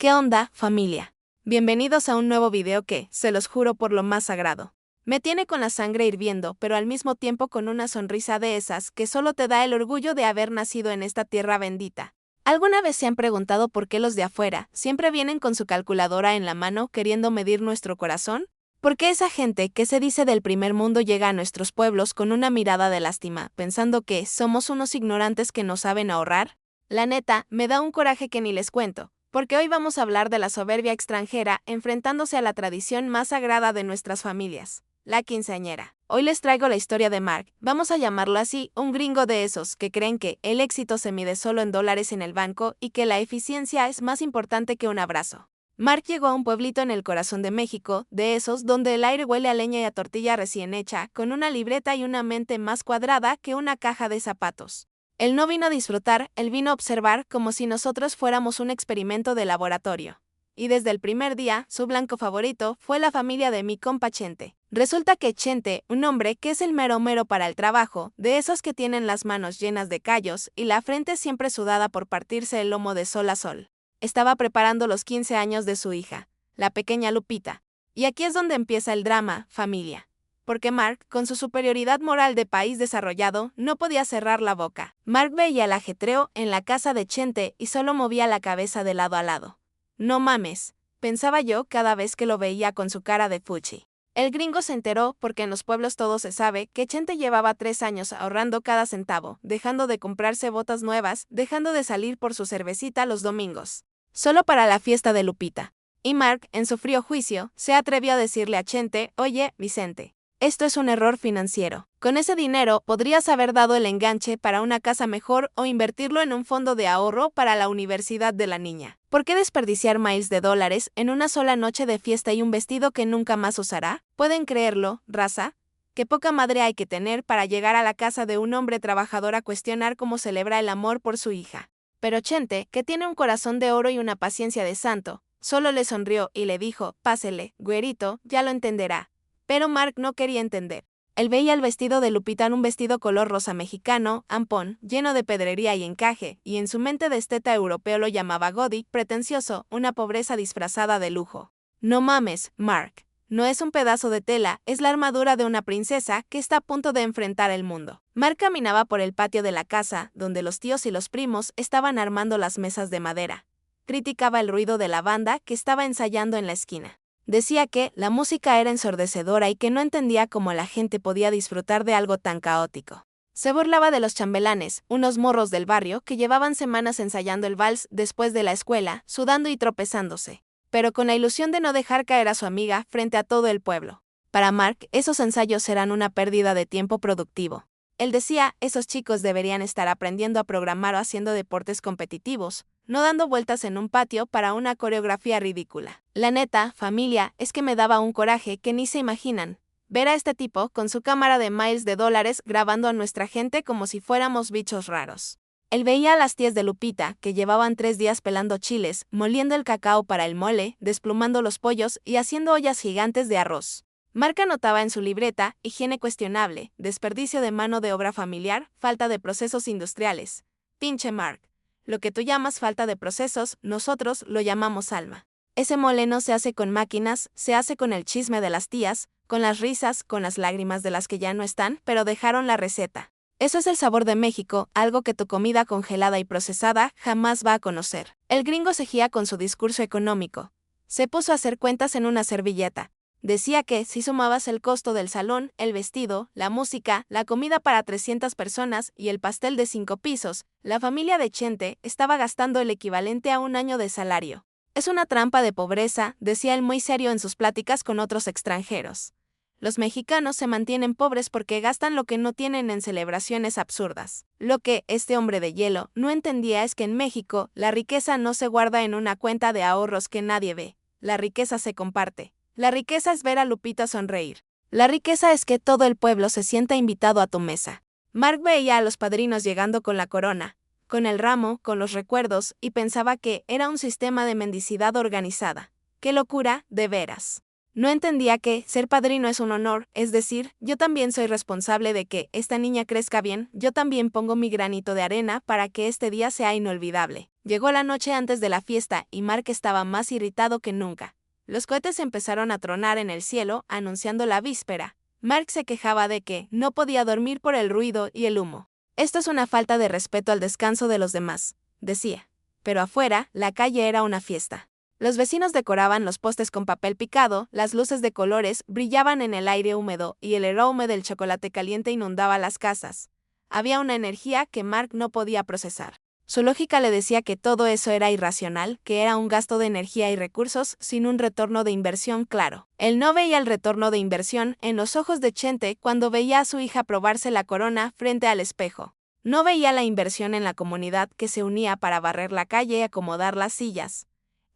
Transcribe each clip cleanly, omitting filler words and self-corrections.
¿Qué onda, familia? Bienvenidos a un nuevo video que, se los juro por lo más sagrado, me tiene con la sangre hirviendo, pero al mismo tiempo con una sonrisa de esas que solo te da el orgullo de haber nacido en esta tierra bendita. ¿Alguna vez se han preguntado por qué los de afuera siempre vienen con su calculadora en la mano queriendo medir nuestro corazón? ¿Por qué esa gente que se dice del primer mundo llega a nuestros pueblos con una mirada de lástima, pensando que somos unos ignorantes que no saben ahorrar? La neta, me da un coraje que ni les cuento, porque hoy vamos a hablar de la soberbia extranjera enfrentándose a la tradición más sagrada de nuestras familias, la quinceañera. Hoy les traigo la historia de Mark, vamos a llamarlo así, un gringo de esos que creen que el éxito se mide solo en dólares en el banco y que la eficiencia es más importante que un abrazo. Mark llegó a un pueblito en el corazón de México, de esos donde el aire huele a leña y a tortilla recién hecha, con una libreta y una mente más cuadrada que una caja de zapatos. Él no vino a disfrutar, él vino a observar como si nosotros fuéramos un experimento de laboratorio. Y desde el primer día, su blanco favorito fue la familia de mi compa Chente. Resulta que Chente, un hombre que es el mero mero para el trabajo, de esos que tienen las manos llenas de callos y la frente siempre sudada por partirse el lomo de sol a sol, estaba preparando los 15 años de su hija, la pequeña Lupita. Y aquí es donde empieza el drama, familia. Porque Mark, con su superioridad moral de país desarrollado, no podía cerrar la boca. Mark veía el ajetreo en la casa de Chente y solo movía la cabeza de lado a lado. No mames, pensaba yo cada vez que lo veía con su cara de fuchi. El gringo se enteró porque en los pueblos todo se sabe que Chente llevaba 3 años ahorrando cada centavo, dejando de comprarse botas nuevas, dejando de salir por su cervecita los domingos, solo para la fiesta de Lupita. Y Mark, en su frío juicio, se atrevió a decirle a Chente, oye, Vicente, esto es un error financiero. Con ese dinero podrías haber dado el enganche para una casa mejor o invertirlo en un fondo de ahorro para la universidad de la niña. ¿Por qué desperdiciar miles de dólares en una sola noche de fiesta y un vestido que nunca más usará? ¿Pueden creerlo, raza? Qué poca madre hay que tener para llegar a la casa de un hombre trabajador a cuestionar cómo celebra el amor por su hija. Pero Chente, que tiene un corazón de oro y una paciencia de santo, solo le sonrió y le dijo, pásele, güerito, ya lo entenderá. Pero Mark no quería entender. Él veía el vestido de Lupita en un vestido color rosa mexicano, ampón, lleno de pedrería y encaje, y en su mente de esteta europeo lo llamaba gothic, pretencioso, una pobreza disfrazada de lujo. No mames, Mark. No es un pedazo de tela, es la armadura de una princesa que está a punto de enfrentar el mundo. Mark caminaba por el patio de la casa, donde los tíos y los primos estaban armando las mesas de madera. Criticaba el ruido de la banda que estaba ensayando en la esquina. Decía que la música era ensordecedora y que no entendía cómo la gente podía disfrutar de algo tan caótico. Se burlaba de los chambelanes, unos morros del barrio que llevaban semanas ensayando el vals después de la escuela, sudando y tropezándose, pero con la ilusión de no dejar caer a su amiga frente a todo el pueblo. Para Mark, esos ensayos eran una pérdida de tiempo productivo. Él decía, esos chicos deberían estar aprendiendo a programar o haciendo deportes competitivos, no dando vueltas en un patio para una coreografía ridícula. La neta, familia, es que me daba un coraje que ni se imaginan. Ver a este tipo con su cámara de miles de dólares grabando a nuestra gente como si fuéramos bichos raros. Él veía a las tías de Lupita, que llevaban 3 días pelando chiles, moliendo el cacao para el mole, desplumando los pollos y haciendo ollas gigantes de arroz. Mark anotaba en su libreta, higiene cuestionable, desperdicio de mano de obra familiar, falta de procesos industriales. Pinche Mark. Lo que tú llamas falta de procesos, nosotros lo llamamos alma. Ese mole no se hace con máquinas, se hace con el chisme de las tías, con las risas, con las lágrimas de las que ya no están, pero dejaron la receta. Eso es el sabor de México, algo que tu comida congelada y procesada jamás va a conocer. El gringo seguía con su discurso económico. Se puso a hacer cuentas en una servilleta. Decía que, si sumabas el costo del salón, el vestido, la música, la comida para 300 personas y el pastel de 5 pisos, la familia de Chente estaba gastando el equivalente a un año de salario. Es una trampa de pobreza, decía él muy serio en sus pláticas con otros extranjeros. Los mexicanos se mantienen pobres porque gastan lo que no tienen en celebraciones absurdas. Lo que este hombre de hielo no entendía es que en México la riqueza no se guarda en una cuenta de ahorros que nadie ve. La riqueza se comparte. La riqueza es ver a Lupita sonreír. La riqueza es que todo el pueblo se sienta invitado a tu mesa. Mark veía a los padrinos llegando con la corona, con el ramo, con los recuerdos, y pensaba que era un sistema de mendicidad organizada. ¡Qué locura, de veras! No entendía que ser padrino es un honor, es decir, yo también soy responsable de que esta niña crezca bien, yo también pongo mi granito de arena para que este día sea inolvidable. Llegó la noche antes de la fiesta y Mark estaba más irritado que nunca. Los cohetes empezaron a tronar en el cielo, anunciando la víspera. Mark se quejaba de que no podía dormir por el ruido y el humo. Esto es una falta de respeto al descanso de los demás, decía. Pero afuera, la calle era una fiesta. Los vecinos decoraban los postes con papel picado, las luces de colores brillaban en el aire húmedo y el aroma del chocolate caliente inundaba las casas. Había una energía que Mark no podía procesar. Su lógica le decía que todo eso era irracional, que era un gasto de energía y recursos sin un retorno de inversión claro. Él no veía el retorno de inversión en los ojos de Chente cuando veía a su hija probarse la corona frente al espejo. No veía la inversión en la comunidad que se unía para barrer la calle y acomodar las sillas.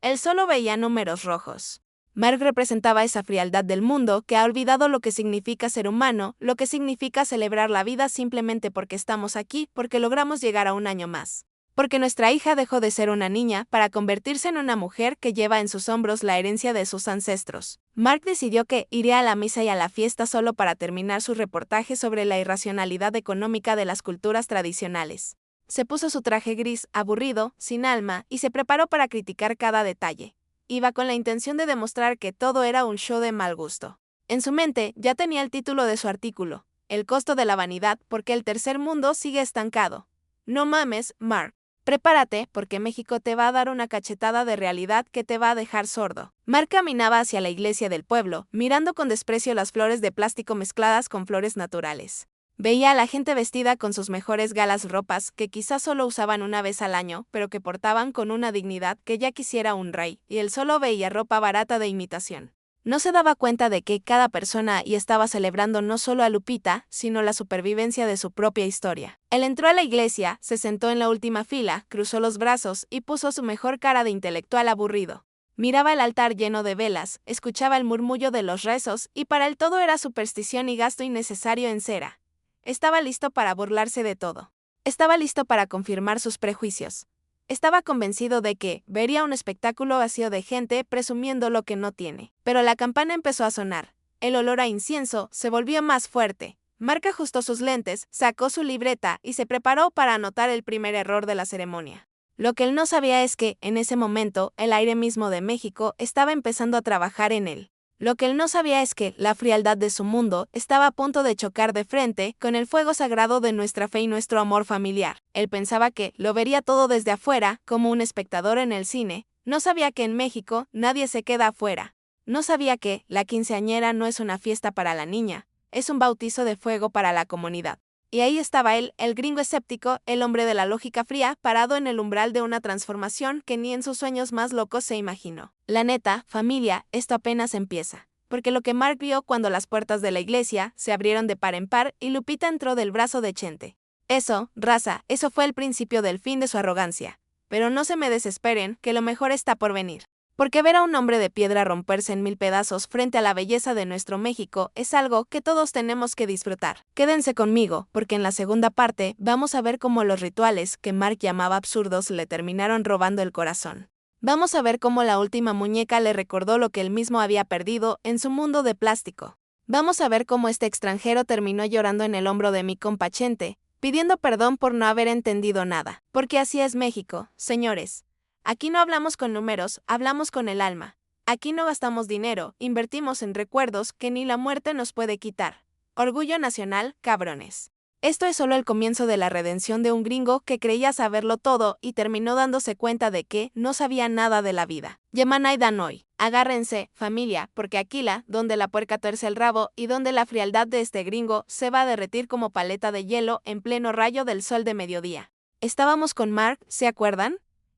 Él solo veía números rojos. Mark representaba esa frialdad del mundo que ha olvidado lo que significa ser humano, lo que significa celebrar la vida simplemente porque estamos aquí, porque logramos llegar a un año más. Porque nuestra hija dejó de ser una niña para convertirse en una mujer que lleva en sus hombros la herencia de sus ancestros. Mark decidió que iría a la misa y a la fiesta solo para terminar su reportaje sobre la irracionalidad económica de las culturas tradicionales. Se puso su traje gris, aburrido, sin alma, y se preparó para criticar cada detalle. Iba con la intención de demostrar que todo era un show de mal gusto. En su mente ya tenía el título de su artículo, El costo de la vanidad, porque el tercer mundo sigue estancado. No mames, Mark. Prepárate, porque México te va a dar una cachetada de realidad que te va a dejar sordo. Mark caminaba hacia la iglesia del pueblo, mirando con desprecio las flores de plástico mezcladas con flores naturales. Veía a la gente vestida con sus mejores galas ropas que quizás solo usaban una vez al año, pero que portaban con una dignidad que ya quisiera un rey, y él solo veía ropa barata de imitación. No se daba cuenta de que cada persona ahí estaba celebrando no solo a Lupita, sino la supervivencia de su propia historia. Él entró a la iglesia, se sentó en la última fila, cruzó los brazos y puso su mejor cara de intelectual aburrido. Miraba el altar lleno de velas, escuchaba el murmullo de los rezos y para él todo era superstición y gasto innecesario en cera. Estaba listo para burlarse de todo. Estaba listo para confirmar sus prejuicios. Estaba convencido de que vería un espectáculo vacío de gente presumiendo lo que no tiene. Pero la campana empezó a sonar. El olor a incienso se volvió más fuerte. Mark ajustó sus lentes, sacó su libreta y se preparó para anotar el primer error de la ceremonia. Lo que él no sabía es que, en ese momento, el aire mismo de México estaba empezando a trabajar en él. Lo que él no sabía es que la frialdad de su mundo estaba a punto de chocar de frente con el fuego sagrado de nuestra fe y nuestro amor familiar. Él pensaba que lo vería todo desde afuera, como un espectador en el cine. No sabía que en México nadie se queda afuera. No sabía que la quinceañera no es una fiesta para la niña, es un bautizo de fuego para la comunidad. Y ahí estaba él, el gringo escéptico, el hombre de la lógica fría, parado en el umbral de una transformación que ni en sus sueños más locos se imaginó. La neta, familia, esto apenas empieza. Porque lo que Mark vio cuando las puertas de la iglesia se abrieron de par en par y Lupita entró del brazo de Chente. Eso, raza, eso fue el principio del fin de su arrogancia. Pero no se me desesperen, que lo mejor está por venir. Porque ver a un hombre de piedra romperse en 1000 pedazos frente a la belleza de nuestro México es algo que todos tenemos que disfrutar. Quédense conmigo, porque en la segunda parte vamos a ver cómo los rituales que Mark llamaba absurdos le terminaron robando el corazón. Vamos a ver cómo la última muñeca le recordó lo que él mismo había perdido en su mundo de plástico. Vamos a ver cómo este extranjero terminó llorando en el hombro de mi compa Chente, pidiendo perdón por no haber entendido nada. Porque así es México, señores. Aquí no hablamos con números, hablamos con el alma. Aquí no gastamos dinero, invertimos en recuerdos que ni la muerte nos puede quitar. Orgullo nacional, cabrones. Esto es solo el comienzo de la redención de un gringo que creía saberlo todo y terminó dándose cuenta de que no sabía nada de la vida. Yemanay Danoy. Agárrense, familia, porque Aquila, donde la puerca tuerce el rabo y donde la frialdad de este gringo se va a derretir como paleta de hielo en pleno rayo del sol de mediodía. Estábamos con Mark, ¿se acuerdan?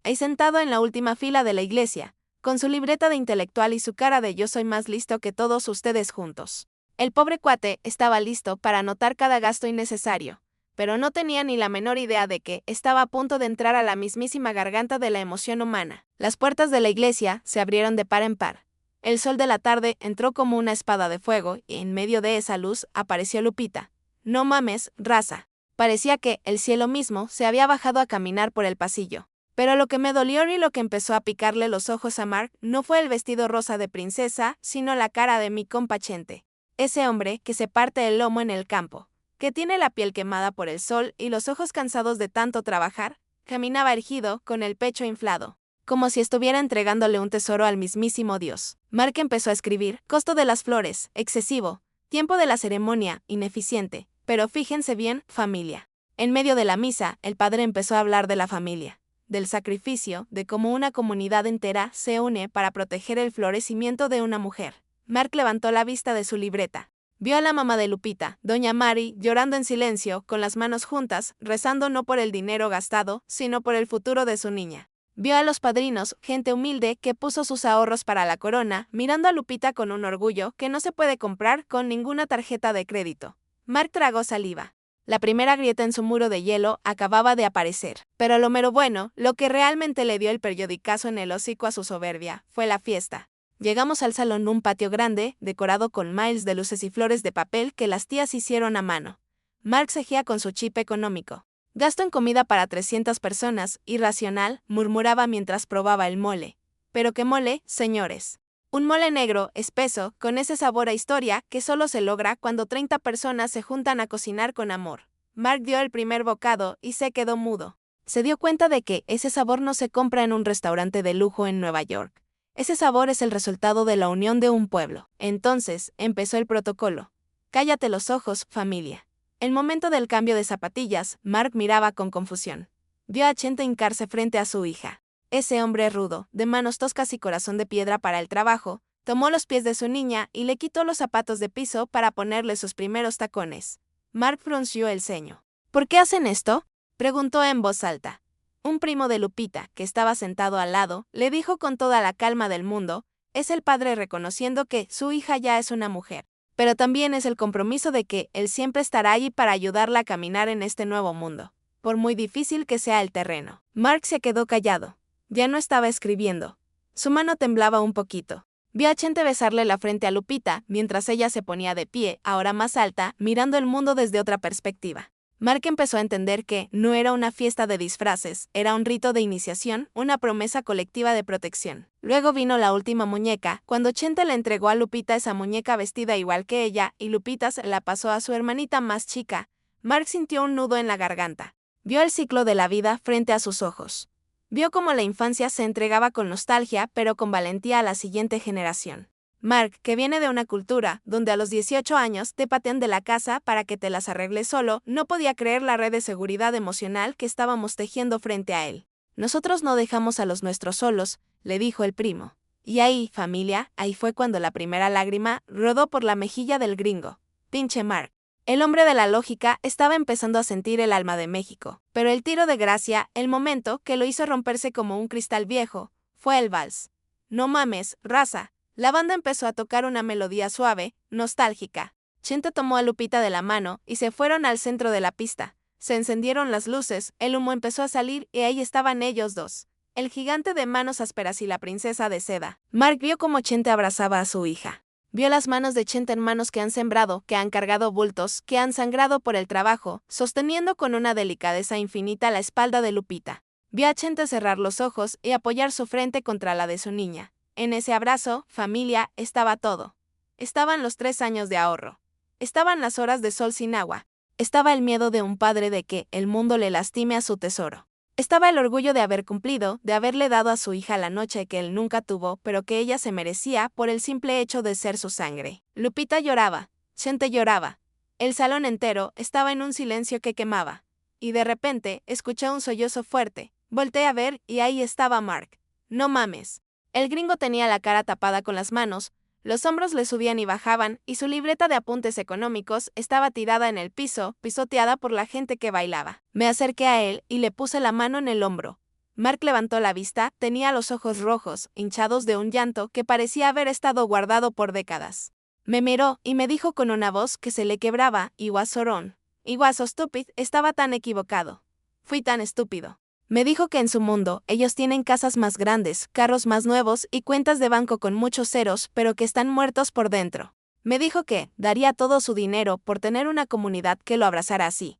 Ahí sentado en la última fila de la iglesia, con su libreta de intelectual y su cara de yo soy más listo que todos ustedes juntos. El pobre cuate estaba listo para anotar cada gasto innecesario, pero no tenía ni la menor idea de que estaba a punto de entrar a la mismísima garganta de la emoción humana. Las puertas de la iglesia se abrieron de par en par. El sol de la tarde entró como una espada de fuego y en medio de esa luz apareció Lupita. No mames, raza. Parecía que el cielo mismo se había bajado a caminar por el pasillo. Pero lo que me dolió y lo que empezó a picarle los ojos a Mark no fue el vestido rosa de princesa, sino la cara de mi compa Chente. Ese hombre que se parte el lomo en el campo, que tiene la piel quemada por el sol y los ojos cansados de tanto trabajar, caminaba erguido, con el pecho inflado, como si estuviera entregándole un tesoro al mismísimo Dios. Mark empezó a escribir: costo de las flores, excesivo, tiempo de la ceremonia, ineficiente, pero fíjense bien, familia. En medio de la misa, el padre empezó a hablar de la familia, del sacrificio, de cómo una comunidad entera se une para proteger el florecimiento de una mujer. Mark levantó la vista de su libreta. Vio a la mamá de Lupita, doña Mary, llorando en silencio, con las manos juntas, rezando no por el dinero gastado, sino por el futuro de su niña. Vio a los padrinos, gente humilde que puso sus ahorros para la corona, mirando a Lupita con un orgullo que no se puede comprar con ninguna tarjeta de crédito. Mark tragó saliva. La primera grieta en su muro de hielo acababa de aparecer. Pero lo mero bueno, lo que realmente le dio el periodicazo en el hocico a su soberbia, fue la fiesta. Llegamos al salón, un patio grande, decorado con miles de luces y flores de papel que las tías hicieron a mano. Mark seguía con su chip económico. Gasto en comida para 300 personas, irracional, murmuraba mientras probaba el mole. ¿Pero qué mole, señores? Un mole negro, espeso, con ese sabor a historia que solo se logra cuando 30 personas se juntan a cocinar con amor. Mark dio el primer bocado y se quedó mudo. Se dio cuenta de que ese sabor no se compra en un restaurante de lujo en Nueva York. Ese sabor es el resultado de la unión de un pueblo. Entonces, empezó el protocolo. Cállate los ojos, familia. El momento del cambio de zapatillas, Mark miraba con confusión. Vio a Chente hincarse frente a su hija. Ese hombre rudo, de manos toscas y corazón de piedra para el trabajo, tomó los pies de su niña y le quitó los zapatos de piso para ponerle sus primeros tacones. Mark frunció el ceño. ¿Por qué hacen esto?, preguntó en voz alta. Un primo de Lupita, que estaba sentado al lado, le dijo con toda la calma del mundo: es el padre reconociendo que su hija ya es una mujer, pero también es el compromiso de que él siempre estará allí para ayudarla a caminar en este nuevo mundo, por muy difícil que sea el terreno. Mark se quedó callado. Ya no estaba escribiendo. Su mano temblaba un poquito. Vio a Chente besarle la frente a Lupita, mientras ella se ponía de pie, ahora más alta, mirando el mundo desde otra perspectiva. Mark empezó a entender que no era una fiesta de disfraces, era un rito de iniciación, una promesa colectiva de protección. Luego vino la última muñeca, cuando Chente le entregó a Lupita esa muñeca vestida igual que ella, y Lupita se la pasó a su hermanita más chica. Mark sintió un nudo en la garganta. Vio el ciclo de la vida frente a sus ojos. Vio cómo la infancia se entregaba con nostalgia, pero con valentía a la siguiente generación. Mark, que viene de una cultura donde a los 18 años te patean de la casa para que te las arregles solo, no podía creer la red de seguridad emocional que estábamos tejiendo frente a él. Nosotros no dejamos a los nuestros solos, le dijo el primo. Y ahí, familia, ahí fue cuando la primera lágrima rodó por la mejilla del gringo. Pinche Mark. El hombre de la lógica estaba empezando a sentir el alma de México, pero el tiro de gracia, el momento que lo hizo romperse como un cristal viejo, fue el vals. No mames, raza. La banda empezó a tocar una melodía suave, nostálgica. Chente tomó a Lupita de la mano y se fueron al centro de la pista. Se encendieron las luces, el humo empezó a salir y ahí estaban ellos dos. El gigante de manos ásperas y la princesa de seda. Mark vio cómo Chente abrazaba a su hija. Vio las manos de Chente en manos que han sembrado, que han cargado bultos, que han sangrado por el trabajo, sosteniendo con una delicadeza infinita la espalda de Lupita. Vio a Chente cerrar los ojos y apoyar su frente contra la de su niña. En ese abrazo, familia, estaba todo. Estaban los 3 años de ahorro. Estaban las horas de sol sin agua. Estaba el miedo de un padre de que el mundo le lastime a su tesoro. Estaba el orgullo de haber cumplido, de haberle dado a su hija la noche que él nunca tuvo, pero que ella se merecía por el simple hecho de ser su sangre. Lupita lloraba. Chente lloraba. El salón entero estaba en un silencio que quemaba. Y de repente, escuché un sollozo fuerte. Volteé a ver y ahí estaba Mark. No mames. El gringo tenía la cara tapada con las manos, los hombros le subían y bajaban, y su libreta de apuntes económicos estaba tirada en el piso, pisoteada por la gente que bailaba. Me acerqué a él y le puse la mano en el hombro. Mark levantó la vista, tenía los ojos rojos, hinchados de un llanto que parecía haber estado guardado por décadas. Me miró y me dijo con una voz que se le quebraba: "I was so wrong. I was so stupid", estaba tan equivocado. Fui tan estúpido. Me dijo que en su mundo ellos tienen casas más grandes, carros más nuevos y cuentas de banco con muchos ceros, pero que están muertos por dentro. Me dijo que daría todo su dinero por tener una comunidad que lo abrazara así.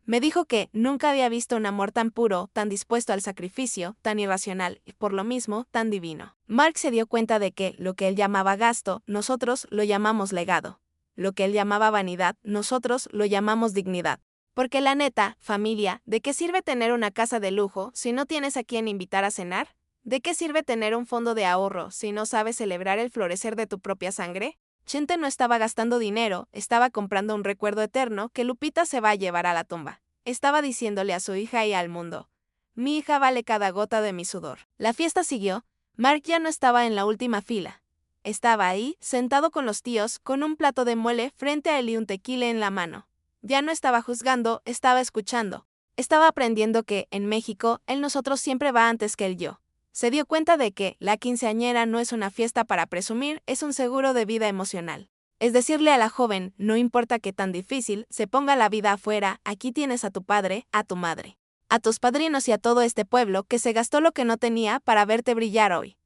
Me dijo que nunca había visto un amor tan puro, tan dispuesto al sacrificio, tan irracional y, por lo mismo, tan divino. Mark se dio cuenta de que lo que él llamaba gasto, nosotros lo llamamos legado. Lo que él llamaba vanidad, nosotros lo llamamos dignidad. Porque la neta, familia, ¿de qué sirve tener una casa de lujo si no tienes a quien invitar a cenar? ¿De qué sirve tener un fondo de ahorro si no sabes celebrar el florecer de tu propia sangre? Chente no estaba gastando dinero, estaba comprando un recuerdo eterno que Lupita se va a llevar a la tumba. Estaba diciéndole a su hija y al mundo: mi hija vale cada gota de mi sudor. La fiesta siguió. Mark ya no estaba en la última fila. Estaba ahí, sentado con los tíos, con un plato de mole frente a él y un tequila en la mano. Ya no estaba juzgando, estaba escuchando. Estaba aprendiendo que, en México, el nosotros siempre va antes que el yo. Se dio cuenta de que la quinceañera no es una fiesta para presumir, es un seguro de vida emocional. Es decirle a la joven, no importa qué tan difícil se ponga la vida afuera, aquí tienes a tu padre, a tu madre, a tus padrinos y a todo este pueblo que se gastó lo que no tenía para verte brillar hoy.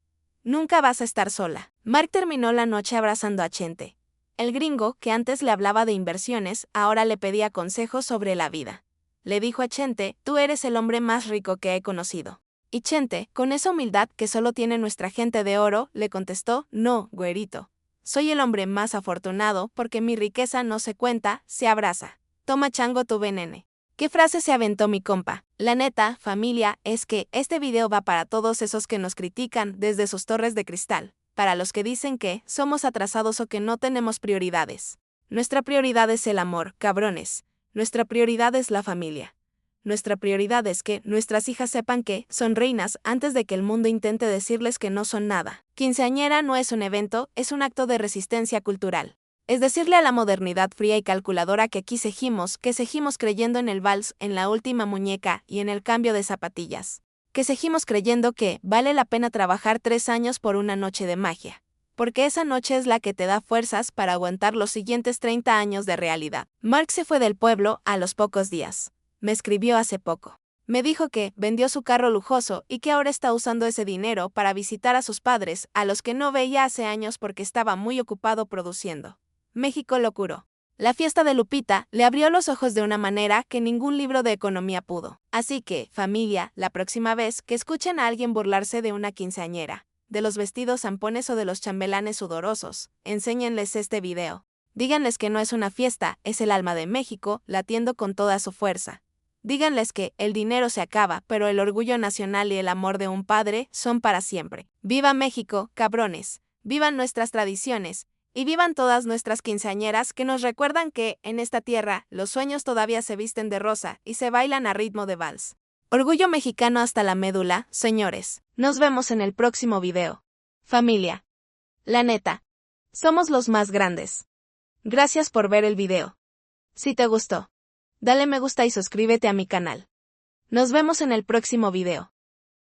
Nunca vas a estar sola. Mark terminó la noche abrazando a Chente. El gringo, que antes le hablaba de inversiones, ahora le pedía consejos sobre la vida. Le dijo a Chente, tú eres el hombre más rico que he conocido. Y Chente, con esa humildad que solo tiene nuestra gente de oro, le contestó, no, güerito. Soy el hombre más afortunado porque mi riqueza no se cuenta, se abraza. Toma chango tu venene. ¿Qué frase se aventó mi compa? La neta, familia, es que este video va para todos esos que nos critican desde sus torres de cristal, para los que dicen que somos atrasados o que no tenemos prioridades. Nuestra prioridad es el amor, cabrones. Nuestra prioridad es la familia. Nuestra prioridad es que nuestras hijas sepan que son reinas antes de que el mundo intente decirles que no son nada. Quinceañera no es un evento, es un acto de resistencia cultural. Es decirle a la modernidad fría y calculadora que aquí seguimos creyendo en el vals, en la última muñeca y en el cambio de zapatillas. Que seguimos creyendo que vale la pena trabajar 3 años por una noche de magia. Porque esa noche es la que te da fuerzas para aguantar los siguientes 30 años de realidad. Mark se fue del pueblo a los pocos días. Me escribió hace poco. Me dijo que vendió su carro lujoso y que ahora está usando ese dinero para visitar a sus padres, a los que no veía hace años porque estaba muy ocupado produciendo. México lo curó. La fiesta de Lupita le abrió los ojos de una manera que ningún libro de economía pudo. Así que, familia, la próxima vez que escuchen a alguien burlarse de una quinceañera, de los vestidos zampones o de los chambelanes sudorosos, enséñenles este video. Díganles que no es una fiesta, es el alma de México latiendo con toda su fuerza. Díganles que el dinero se acaba, pero el orgullo nacional y el amor de un padre son para siempre. ¡Viva México, cabrones! ¡Vivan nuestras tradiciones! Y vivan todas nuestras quinceañeras que nos recuerdan que, en esta tierra, los sueños todavía se visten de rosa y se bailan a ritmo de vals. Orgullo mexicano hasta la médula, señores. Nos vemos en el próximo video. Familia. La neta. Somos los más grandes. Gracias por ver el video. Si te gustó, dale me gusta y suscríbete a mi canal. Nos vemos en el próximo video.